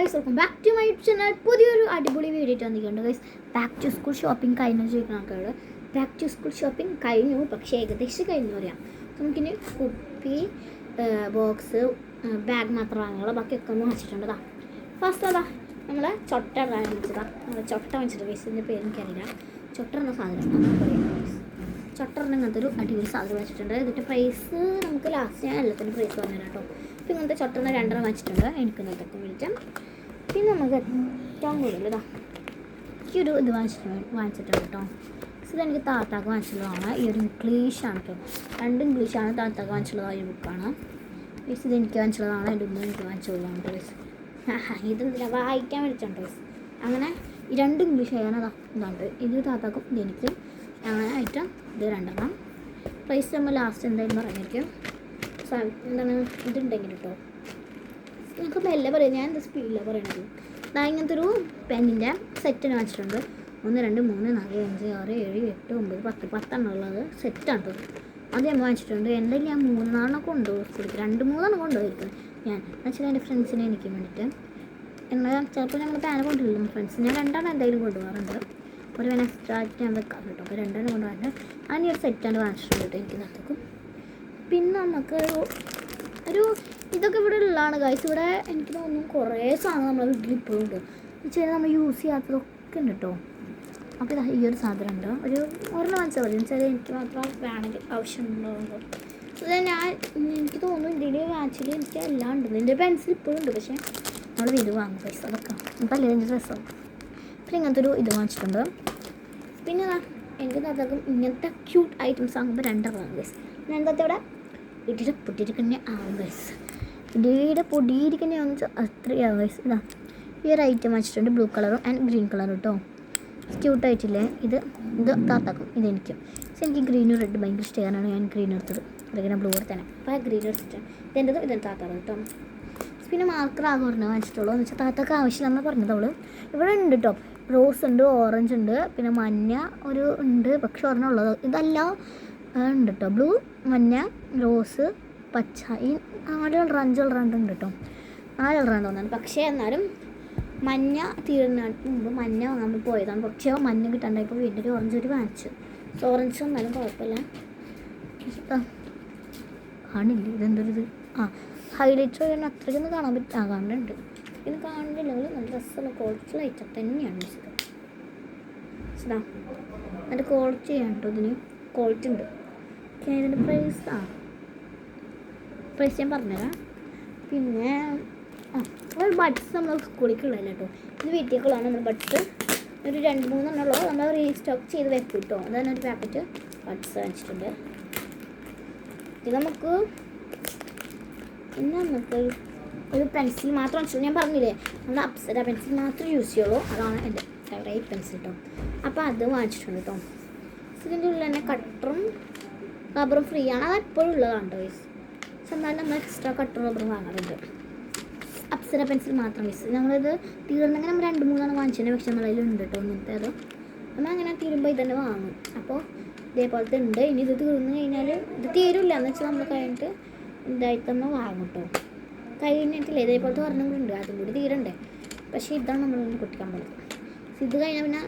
Guys welcome back to my channel. പുതിയൊരു അടിപൊളി video ഇട്ട് വന്നിട്ടുണ്ട് guys. Back to school shopping കഴിഞ്ഞു ചോദിക്കുന്ന ആൾക്കാർ ബാക്ക് ടു സ്കൂൾ ഷോപ്പിംഗ് കഴിഞ്ഞു, പക്ഷേ ഏകദേശം കഴിഞ്ഞു പറയാം. നമുക്കിനി കുപ്പി, ബോക്സ്, ബാഗ് മാത്രം വാങ്ങുക, ബാക്കിയൊക്കെ ഒന്ന് വാങ്ങിച്ചിട്ടുണ്ട്. ഫസ്റ്റ് അതാ നമ്മൾ ചൊട്ട വാങ്ങിച്ചതാ. നമ്മൾ ചൊട്ട വാങ്ങിച്ചിട്ട് ഗൈസ്, ഇതിൻ്റെ പേര് എനിക്കറിയില്ല. ചൊട്ട എന്ന സാധനം അങ്ങനെ പറയാം ഗൈസ്. ചൊട്ടറിന് അങ്ങനത്തെ ഒരു അടിപൊളി സാധനം വാങ്ങിച്ചിട്ടുണ്ട്. ഇതിൻ്റെ പ്രൈസ് നമുക്ക് ലാസ്റ്റ് ഞാൻ എല്ലാത്തിൻ്റെ പ്രൈസ് പറഞ്ഞുതരാം കേട്ടോ. അപ്പോൾ ഇങ്ങനത്തെ ചൊട്ടറിന് 2 വാങ്ങിച്ചിട്ടുണ്ട്. എനിക്ക് ഇന്നത്തെ വിളിക്കാം. പിന്നെ നമുക്ക് ഏറ്റവും കൂടുതൽ ഇതാ ഈ ഒരു ഇത് വാങ്ങിച്ചിട്ടുണ്ട് കേട്ടോ. ഇതെനിക്ക് താത്താക്ക് വാങ്ങിച്ചുള്ളതാണ്. ഈ ഒരു ഇംഗ്ലീഷാണ് കേട്ടോ. 2 ഇംഗ്ലീഷാണ് താത്താക്ക് വാങ്ങിച്ചുള്ളതാണ്. ഈ ബുക്കാണ് ഗൈസ്. ഇത് എനിക്ക് വാങ്ങിച്ചുള്ളതാണ്. എൻ്റെ ഉമ്മ എനിക്ക് വാങ്ങിച്ചുള്ളതാണ് ഗൈസ്. ഇതെന്തിനാ വായിക്കാൻ വേണ്ടിയിട്ടാണ് ഗൈസ്. അങ്ങനെ ഈ 2 ഇംഗ്ലീഷ് ആയാണ് അതാ ഇതുണ്ട്. ഇത് താത്താക്കും ഇതെനിക്കും അങ്ങനെ ആയിട്ട് ഇത് 2 പ്രൈസ് നമ്മൾ ലാസ്റ്റ് എന്തായാലും പറഞ്ഞിരിക്കും. എന്താണ് ഇതുണ്ടെങ്കിൽ കേട്ടോ. ഞങ്ങൾക്ക് മെല്ലെ പറയാം, ഞാൻ എന്താ സ്പീഡിലാണ് പറയണത്. അതാ ഇങ്ങനത്തെ ഒരു പെന്നിൻ്റെ സെറ്റിന് വാങ്ങിച്ചിട്ടുണ്ട്. 1 2 3 4 5 6 7 8 9 10 ഉള്ളത് സെറ്റാണ് കേട്ടോ. അത് ഞാൻ വാങ്ങിച്ചിട്ടുണ്ട്. എൻ്റെ ഞാൻ 3 കൊണ്ടുപോയി കൊടുക്കും. 2 3 കൊണ്ടുപോയിരിക്കുന്നത് ഞാൻ എന്നുവെച്ചാൽ എൻ്റെ ഫ്രണ്ട്സിനെ എനിക്ക് വേണ്ടിയിട്ട്. എന്നാൽ ചിലപ്പോൾ ഞങ്ങൾ പാന കൊണ്ടുവരില്ല ഫ്രണ്ട്സ്. ഞാൻ 2 എന്തായാലും കൊണ്ടുപോകാറുണ്ട്. ഒരു വേണം എക്സ്ട്രാ ആയിട്ട് ഞാൻ വെക്കാറ് കേട്ടോ. അപ്പോൾ 2 കൊണ്ടുപോകാറുണ്ട്. അങ്ങനെ ഒരു സെറ്റാണ് വാങ്ങിച്ചിട്ടുണ്ട് കേട്ടോ എനിക്ക് നടക്കും. പിന്നെ നമുക്ക് ഒരു ഇതൊക്കെ ഇവിടെ ഉള്ളതാണ് ഗൈസ്. ഇവിടെ എനിക്ക് തോന്നുന്നു കുറേ സാധനം നമ്മളെ വീട്ടിൽ ഇപ്പോഴും ഉണ്ട്. വെച്ചാൽ നമ്മൾ യൂസ് ചെയ്യാത്തതൊക്കെ ഉണ്ട് കേട്ടോ. അപ്പോൾ ഈ ഒരു സാധനം ഉണ്ട്. ഒരെണ്ണം വാങ്ങിച്ചാൽ മതി. വെച്ചാൽ എനിക്ക് മാത്രം വേണമെങ്കിൽ ആവശ്യമുണ്ടോ. അത് എനിക്ക് തോന്നുന്നു ഇന്ത്യയിൽ ആക്ച്വലി എനിക്ക് എല്ലാം ഉണ്ട്. എൻ്റെ പെൻസിൽ ഇപ്പോഴും ഉണ്ട്, പക്ഷേ നമ്മൾ ഇത് വാങ്ങും പൈസ അതൊക്കെ നമുക്ക് അല്ലെങ്കിൽ രസമാണ്. പിന്നെ ഇങ്ങനത്തെ ഒരു ഇത് വാങ്ങിച്ചിട്ടുണ്ട്. പിന്നെ എനിക്ക് താത്താക്കും ഇങ്ങനത്തെ ക്യൂട്ട് ഐറ്റംസ് ആകുമ്പോൾ 2 വാങ്ങും ഗൈസ്. ഞാൻ എന്താ ഇവിടെ ഇടിയുടെ പൊടിയിരിക്കുന്ന ആവും ഗൈസ്. ഇടിയുടെ പൊടിയിരിക്കുന്ന ആണെന്ന് വെച്ചാൽ അത്രയാവും ഗൈസ്. ഇതാ ഈ ഒരു ഐറ്റം വാങ്ങിച്ചിട്ടുണ്ട്. ബ്ലൂ കളറും ആൻഡ് ഗ്രീൻ കളറും കേട്ടോ. ക്യൂട്ടായിട്ടില്ലേ ഇത് താത്താക്കും ഇതെനിക്കും. പക്ഷേ എനിക്ക് ഗ്രീനും റെഡ് ഭയങ്കര ഇഷ്ടമാണ്. ഞാൻ ഗ്രീൻ എടുത്തത്. അല്ലെങ്കിൽ ബ്ലൂ എടുത്തേനെ. അപ്പോൾ ഗ്രീൻ എടുത്തിട്ടാണ് ഇതെൻ്റെത്. ഇതെൻ്റെ താത്താറും കേട്ടോ. പിന്നെ മാർക്കർ ആകെ പറഞ്ഞത് വാങ്ങിച്ചിട്ടുള്ളൂ. എന്ന് വെച്ചാൽ താത്താക്ക് ആവശ്യമില്ലെന്ന് പറഞ്ഞത് അവൾ. ഇവിടെ ഉണ്ട് കേട്ടോ. റോസ് ഉണ്ട്, ഓറഞ്ച് ഉണ്ട്, പിന്നെ മഞ്ഞ ഒരു ഉണ്ട്, പക്ഷെ ഒരെണ്ണം ഉള്ളത് ഇതെല്ലാം ഉണ്ട് കേട്ടോ. ബ്ലൂ, മഞ്ഞ, റോസ്, പച്ച, ഈ 4 കളർ ഉണ്ട് കേട്ടോ. 4 കളറാണ് തോന്നുന്നത്. പക്ഷേ എന്നാലും മഞ്ഞ തീരുന്നതിന് മുമ്പ് മഞ്ഞ വാങ്ങാൻ പോയതാണ്. പക്ഷേ മഞ്ഞ കിട്ടാണ്ടായപ്പോൾ വീണ്ടും ഒരു ഓറഞ്ച് വാങ്ങിച്ചു. ഓറഞ്ച് വന്നാലും കുഴപ്പമില്ല. കാണില്ല ഇതെന്തൊരിത്. ഹൈലൈറ്റ് ചെയ്യാൻ അത്രയ്ക്കൊന്നും കാണാൻ പറ്റും. കാണുന്നുണ്ട്. ഇത് കാണുന്നില്ലെങ്കിൽ നല്ല രസമുള്ള ക്വാളിറ്റി ഐറ്റം തന്നെയാണ് മിസ്ഡ്. ശരിടാ നല്ല ക്വാളിറ്റി ചെയ്യാൻ കേട്ടോ. ഇതിന് ക്വാളിറ്റി ഉണ്ട്. ഇതിൻ്റെ പ്രൈസ് ഞാൻ പറഞ്ഞുതരാം. പിന്നെ ഒരു ബഡ്സ് നമ്മൾ സ്കൂളിലേക്കുള്ളതല്ല കേട്ടോ. ഇത് വീട്ടിലേക്കുള്ളതാണ്. നമ്മൾ ബഡ്സ് ഒരു 2 3 ഉള്ളത് നമ്മൾ റീസ്റ്റോക്ക് ചെയ്ത് വെക്കും കേട്ടോ. അതാണ് ഒരു പാക്കറ്റ് ബഡ്സ് വാങ്ങിച്ചിട്ടുണ്ട്. ഇത് നമുക്ക് ഒരു പെൻസിൽ മാത്രം വാങ്ങിച്ചുള്ളൂ. ഞാൻ പറഞ്ഞില്ലേ നമ്മൾ അപ്സര പെൻസിൽ മാത്രമേ യൂസ് ചെയ്യുള്ളൂ. അതാണ് എൻ്റെ ഫേവറേറ്റ് പെൻസിൽ കേട്ടോ. അപ്പോൾ അത് വാങ്ങിച്ചിട്ടുണ്ട് കേട്ടോ. ഇതിൻ്റെ ഉള്ളിൽ തന്നെ കട്ടറും റബ്ബറും ഫ്രീ ആണ്. അത് എപ്പോഴും ഉള്ളതാണ് കേട്ടോ ഗൈസ്. പക്ഷെ എന്നാലും നമ്മൾ എക്സ്ട്രാ കട്ടറും റബ്ബറും വാങ്ങാറുണ്ട്. അപ്സര പെൻസിൽ മാത്രം മിസ്. ഞങ്ങളിത് തീർന്നെങ്കിൽ നമ്മൾ 2 3 വാങ്ങിച്ചതിന്, പക്ഷെ നമ്മളതിലുണ്ട് കേട്ടോ ഇങ്ങനത്തെ. അത് നമ്മൾ അങ്ങനെ തീരുമ്പോൾ ഇതന്നെ വാങ്ങും. അപ്പോൾ ഇതേപോലത്തെ ഉണ്ട്. ഇനി ഇത് തീർന്നു കഴിഞ്ഞാൽ ഇത് തീരില്ല എന്ന് വെച്ചാൽ നമ്മൾ കഴിഞ്ഞിട്ട് ഇതായിട്ട് നമ്മൾ വാങ്ങും കേട്ടോ. കഴിഞ്ഞിട്ടില്ല ഇതേപോലത്തെ ഒരെണ്ണങ്ങളുണ്ട്. അതും കൂടി തീരണ്ടേ. പക്ഷേ ഇതാണ് നമ്മളൊന്ന് പൊട്ടിക്കാൻ പോകുന്നത്. ഇത് കഴിഞ്ഞാൽ പിന്നെ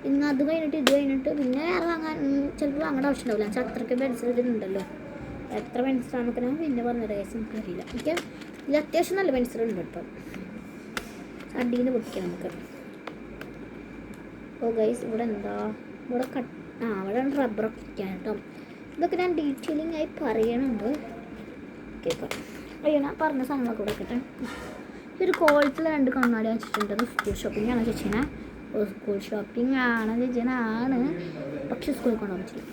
ഇന്ന് അത് കഴിഞ്ഞിട്ട് ഇത് കഴിഞ്ഞിട്ട് പിന്നെ വേറെ വാങ്ങാൻ ചിലപ്പോൾ വാങ്ങേണ്ട ആവശ്യം ഉണ്ടാവില്ല. വെച്ചാൽ അത്രയ്ക്ക് പെൻസിൽ ഇതിനുണ്ടല്ലോ. എത്ര പെൻസിലാണെന്നൊക്കെ ഞാൻ പിന്നെ പറഞ്ഞ കേസ് എനിക്ക് അറിയില്ല. എനിക്ക് ഇതിൽ അത്യാവശ്യം നല്ല പെൻസിലുണ്ട് കേട്ടോ. അടിയിൽ നിന്ന് പൊട്ടിക്കാം നമുക്ക്. ഓ ഗൈസ് ഇവിടെ എന്താ ഇവിടെ അവിടെ റബ്ബറൊക്കെ ഇരിക്കാൻ കേട്ടോ. ഇതൊക്കെ ഞാൻ ഡീറ്റെയിലിംഗ് ആയി പറയണുണ്ട്. കേൾക്കാം. അയ്യോ ഞാൻ പറഞ്ഞ സാധനങ്ങളൊക്കെ കൊടുക്കട്ടെ. ഈ ഒരു ക്വാളിറ്റിയിൽ 2 കണ്ണാടി വെച്ചിട്ടുണ്ട്. അത് സ്കൂൾ ഷോപ്പിംഗ് ആണ് ചേച്ചീനെ. സ്കൂൾ ഷോപ്പിംഗ് ആണ് ചേച്ചീനാണ്, പക്ഷെ സ്കൂളിൽ കൊണ്ടുപോകാൻ പറ്റില്ല.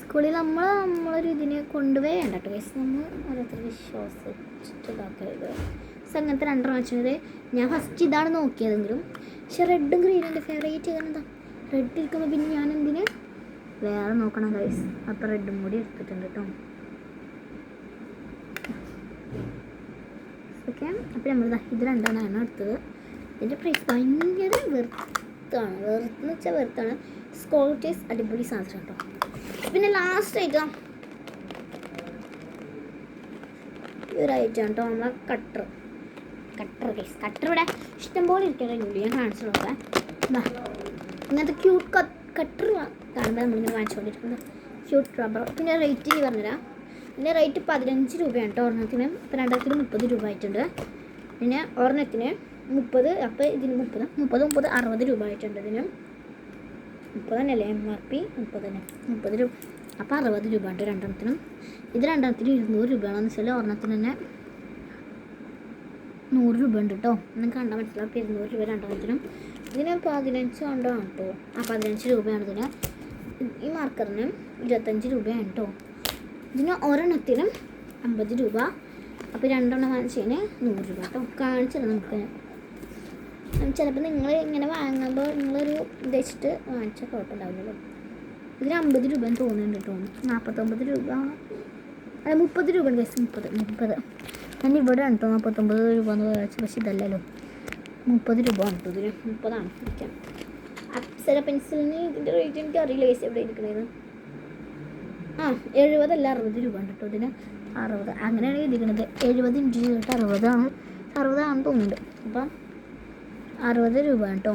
സ്കൂളിൽ നമ്മളൊരു ഇതിനെ കൊണ്ടുപോയി വേണ്ട കേട്ടോ ഗൈസ്. നമ്മൾ ഓരോരുത്തർ വിശ്വാസിച്ചിട്ട് ഇതാക്കരുത്. അങ്ങനത്തെ 2 വെച്ചത് ഞാൻ ഫസ്റ്റ് ഇതാണ് നോക്കിയതെങ്കിലും, പക്ഷെ റെഡും ഗ്രീനും എൻ്റെ ഫേവറേറ്റ് ചെയ്താൽ എന്താ റെഡ് ഇരിക്കുമ്പോൾ പിന്നെ ഞാൻ എന്തിന് വേറെ നോക്കണം ഗൈസ്. അപ്പോൾ റെഡും കൂടി എടുത്തിട്ടുണ്ട് കേട്ടോ. ഓക്കെ. അപ്പോൾ നമ്മൾ ഇത് 2 എടുത്തത്. ഇതിൻ്റെ പ്രൈസ് ഭയങ്കര വെറുത്താണ്. വെറുത്തെന്ന് വെച്ചാൽ വെറുത്താണ്. ക്വാളിറ്റീസ് അടിപൊളി സാധനം കേട്ടോ. പിന്നെ ലാസ്റ്റ് ഐറ്റം ഈ ഒരു ഐറ്റം കേട്ടോ. നമ്മളെ കട്ടർ ഗൈസ്. കട്ടർ ഇവിടെ ഇഷ്ടംപോലെ ഇരിക്കുന്നുണ്ട്. ഞാൻ കാണിച്ചു നോക്കാം. ഇങ്ങനത്തെ ക്യൂട്ട് കട്ടർ കാണുമ്പോൾ നമ്മളിങ്ങനെ വാങ്ങിച്ചുകൊണ്ടിരിക്കുന്നത്. Cute rubber. പിന്നെ റേറ്റ് പറഞ്ഞുതരാം. പിന്നെ റേറ്റ് 15 രൂപയാണ് കേട്ടോ ഒരെണ്ണത്തിന്. ഇപ്പോൾ രണ്ടെണ്ണത്തിന് 30 രൂപ ആയിട്ടുണ്ട്. പിന്നെ ഒരെണ്ണത്തിന് 30, അപ്പോൾ ഇതിന് 30 60 രൂപ ആയിട്ടുണ്ട്. ഇതിന് 30 തന്നെയല്ലേ MRP? 30 തന്നെ, 30 രൂപ. അപ്പോൾ 60 രൂപ ഉണ്ട് രണ്ടെണ്ണത്തിനും. ഇത് രണ്ടെണ്ണത്തിന് 200 രൂപയാണെന്ന് വെച്ചാൽ ഒരെണ്ണത്തിന് തന്നെ 100 രൂപ ഉണ്ട് കേട്ടോ. നിങ്ങൾക്ക് കണ്ടാൽ മനസ്സിലാവും. അപ്പോൾ 200 രൂപ രണ്ടെണ്ണത്തിനും. ഇതിന് 15 കൊണ്ടാണ് കേട്ടോ. 15 രൂപയാണ് ഇതിന്. ഈ മാർക്കറിന് 25 രൂപയാണ് കേട്ടോ. ഇതിന് ഒരെണ്ണത്തിനും 50 രൂപ. അപ്പോൾ രണ്ടെണ്ണം വാങ്ങിച്ചതിന് 100 രൂപ കേട്ടോ. കാണിച്ചത് നമുക്ക് ചിലപ്പോൾ നിങ്ങൾ ഇങ്ങനെ വാങ്ങുമ്പോൾ നിങ്ങളൊരു ഉദ്ദേശിച്ചിട്ട് വാങ്ങിച്ചാൽ കുഴപ്പമുണ്ടാവില്ലല്ലോ. ഇതിന് 50 രൂപ എന്ന് തോന്നുന്നുണ്ട് കേട്ടോ. 49 രൂപ അല്ല 30 രൂപ ഉണ്ട്. 30 ഞാൻ ഇവിടെ ആണ് കേട്ടോ 49 രൂപ എന്ന് വിചാരിച്ചു. പക്ഷേ ഇതല്ലല്ലോ, 30 രൂപ ആണ് കേട്ടോ. ഇതിന് 30 ഇരിക്കാം. അപ്സര പെൻസിലിന് ഇതിൻ്റെ റേറ്റ് എനിക്ക് അറിയില്ല കേസ് എവിടെ ഇരിക്കണേന്ന്. 70 അല്ല 60 രൂപ ഉണ്ട് കേട്ടോ. ഇതിന് 60 അങ്ങനെയാണ് ഇരിക്കുന്നത്. 70 ഇഞ്ച് ചെയ്തിട്ട് 60 ആണെന്ന് തോന്നുന്നുണ്ട്. അപ്പം 60 രൂപ കേട്ടോ.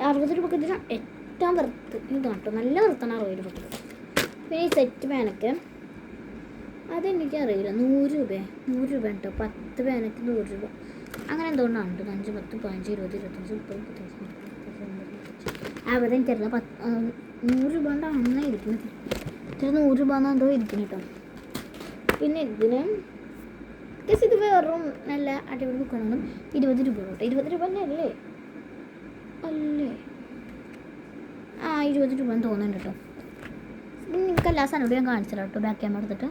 60 രൂപക്ക് ഇതിന് ഏറ്റവും വെറുത്ത് ഇതാണ് കേട്ടോ. നല്ല വെറുത്താണ് 60 രൂപക്ക്. പിന്നെ ഈ സെറ്റ് പേനക്ക് അതെനിക്കറിയില്ല. 100 രൂപ കേട്ടോ. 10 പേനക്ക് 100 രൂപ അങ്ങനെ എന്തുകൊണ്ടാണ് കേട്ടോ. 5, 10, 15, 20, 25, 30, 40, എനിക്കറിയില്ല. 100 രൂപ കൊണ്ടാണ് ഇരിക്കുന്നത്. ഇത്ര 100 രൂപ എന്തോ ഇരിക്കുന്നത് കേട്ടോ. പിന്നെ ഇതിന് ഇത് വേറും നല്ല അടിപൊളി ബുക്കാണ്. 20 രൂപ കേട്ടോ. 20 രൂപ തന്നെ അല്ലേ 20 രൂപ എന്ന് തോന്നുന്നുണ്ട് കേട്ടോ. നിങ്ങൾക്ക് എല്ലാ സാധനവും ഞാൻ കാണിച്ചില്ല കേട്ടോ. ബാക്ക് ക്യാമറ എടുത്തിട്ട്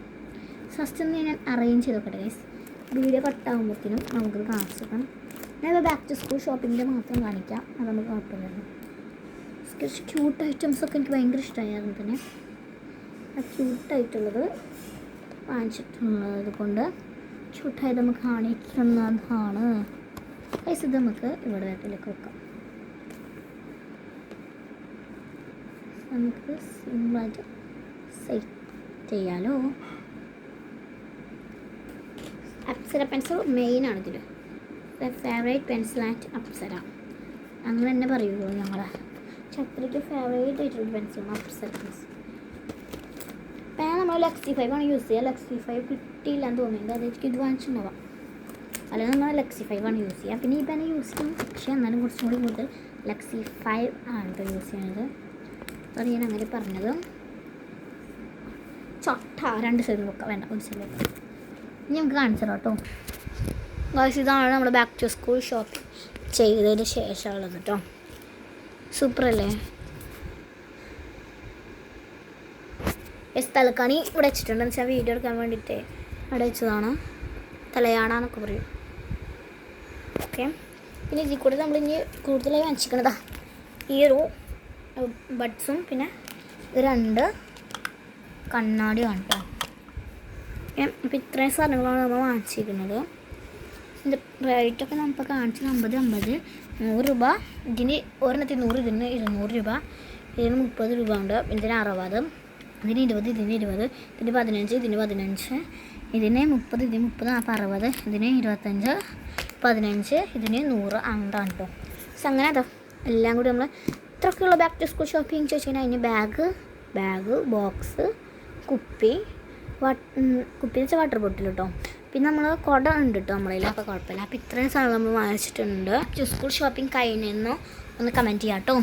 ഫസ്റ്റ് ഒന്ന് ഞാൻ അറേഞ്ച് ചെയ്തോട്ടെ ഗൈസ്. വീഡിയോ കട്ടാകുമ്പോഴത്തേനും നമുക്കത് കാണിച്ചിട്ടാണ്. ഞാൻ ബാക്ക് ടു സ്കൂൾ ഷോപ്പിങ്ങിൻ്റെ മാത്രം കാണിക്കാം. അത് നമുക്ക് കുഴപ്പമില്ലല്ലോ. ക്യൂട്ട് ഐറ്റംസൊക്കെ എനിക്ക് ഭയങ്കര ഇഷ്ടമായിരുന്നു. തന്നെ ആ ക്യൂട്ടായിട്ടുള്ളത് വാങ്ങിച്ചിട്ടുള്ളത് കൊണ്ട് ക്യൂട്ടായി നമുക്ക് കാണിക്കുന്നതാണ് ഗൈസ്. ഇത് നമുക്ക് ഇവിടെ വീട്ടിലേക്ക് വെക്കാം. നമുക്ക് സിമ്പിളായിട്ട് സെറ്റ് ചെയ്യാലോ. അപ്സര പെൻസിൽ മെയിനാണ് ഇതിൽ. ഫേവറേറ്റ് പെൻസിൽ ആൻഡ് അപ്സര അങ്ങനെ തന്നെ പറയുള്ളൂ ഞങ്ങൾ. ചത്രയ്ക്ക് ഫേവറേറ്റ് ആയിട്ടുള്ള പെൻസിലാണ് അപ്സര പെൻസിൽ. പേന നമ്മൾ Lexi5 ആണ് യൂസ് ചെയ്യുക. Lexi5 കിട്ടിയില്ല എന്ന് തോന്നുന്നുണ്ട്. അതെനിക്ക് ഇത് വാങ്ങിച്ചിട്ടുണ്ടാവാം. അല്ലെങ്കിൽ നമ്മൾ Lexi5 ആണ് യൂസ് ചെയ്യുക. പിന്നെ ഈ പേന യൂസ് ചെയ്യും, പക്ഷേ എന്നാലും കുറച്ചും കൂടി കൂടുതൽ Lexi5 ആണ് കേട്ടോ യൂസ് ചെയ്യുന്നത്. അതാണ് ഞാൻ അങ്ങനെ പറഞ്ഞത്. ചൊട്ട 2 സൈഡിൽ വെക്കാം, വേണ്ട 1 സൈഡിൽ വെക്കാം. ഇനി നമുക്ക് കാണിച്ചു കേട്ടോ. ഇതാണ് നമ്മൾ ബാക്ക് ടു സ്കൂൾ ഷോപ്പിംഗ് ചെയ്തതിന് ശേഷമുള്ളത് കേട്ടോ. സൂപ്പറല്ലേ? തലക്കാണി ഇവിടെ വെച്ചിട്ടുണ്ട്. എന്ന് വെച്ചാൽ വീഡിയോ എടുക്കാൻ വേണ്ടിയിട്ട് അവിടെ വെച്ചതാണ്. തലയാണെന്നൊക്കെ പറയും. ഓക്കെ. പിന്നെ ഇതിൽ കൂടെ നമ്മൾ ഇനി കൂടുതലായി വാങ്ങിച്ചിരിക്കണതാ ഈ ഒരു ബഡ്സും പിന്നെ 2 കണ്ണാടിയാണ് കേട്ടോ. അപ്പോൾ ഇത്രയും സാധനങ്ങളാണ് നമ്മൾ വാങ്ങിച്ചിരിക്കുന്നത്. ഇതിൻ്റെ റേറ്റൊക്കെ നമുക്ക് കാണിച്ചത് 50, 100 രൂപ. ഇതിന് ഒരെണ്ണത്തിന് 100, ഇതിന് 200 രൂപ. ഇതിന് 30 രൂപ ഉണ്ട്. ഇതിന് 60, ഇതിന് 20, ഇതിന് 20, ഇതിന് 15, ഇതിന് 15, ഇതിന് 30, ഇതിന് 30, അപ്പോൾ 60, ഇതിന് 25, 15, ഇതിന് 100 അങ്ങോട്ടാണ് കേട്ടോ. പക്ഷെ അങ്ങനെ അതോ എല്ലാം കൂടി നമ്മൾ ഇത്രയൊക്കെയുള്ള ബാക്ക് ടു സ്കൂൾ ഷോപ്പിംഗ് ചോദിച്ചു കഴിഞ്ഞാൽ അതിന് ബാഗ് ബോക്സ്, കുപ്പി എന്ന് വെച്ചാൽ വാട്ടർ ബോട്ടിൽ കേട്ടോ. പിന്നെ നമ്മൾ കുട ഉണ്ട് കേട്ടോ നമ്മളിൽ. അപ്പോൾ കുഴപ്പമില്ല. അപ്പോൾ ഇത്രയും സാധനം നമ്മൾ വാങ്ങിച്ചിട്ടുണ്ട്. ടു സ്കൂൾ ഷോപ്പിംഗ് കഴിഞ്ഞെന്നോ ഒന്ന് കമൻറ്റ് ചെയ്യാം കേട്ടോ.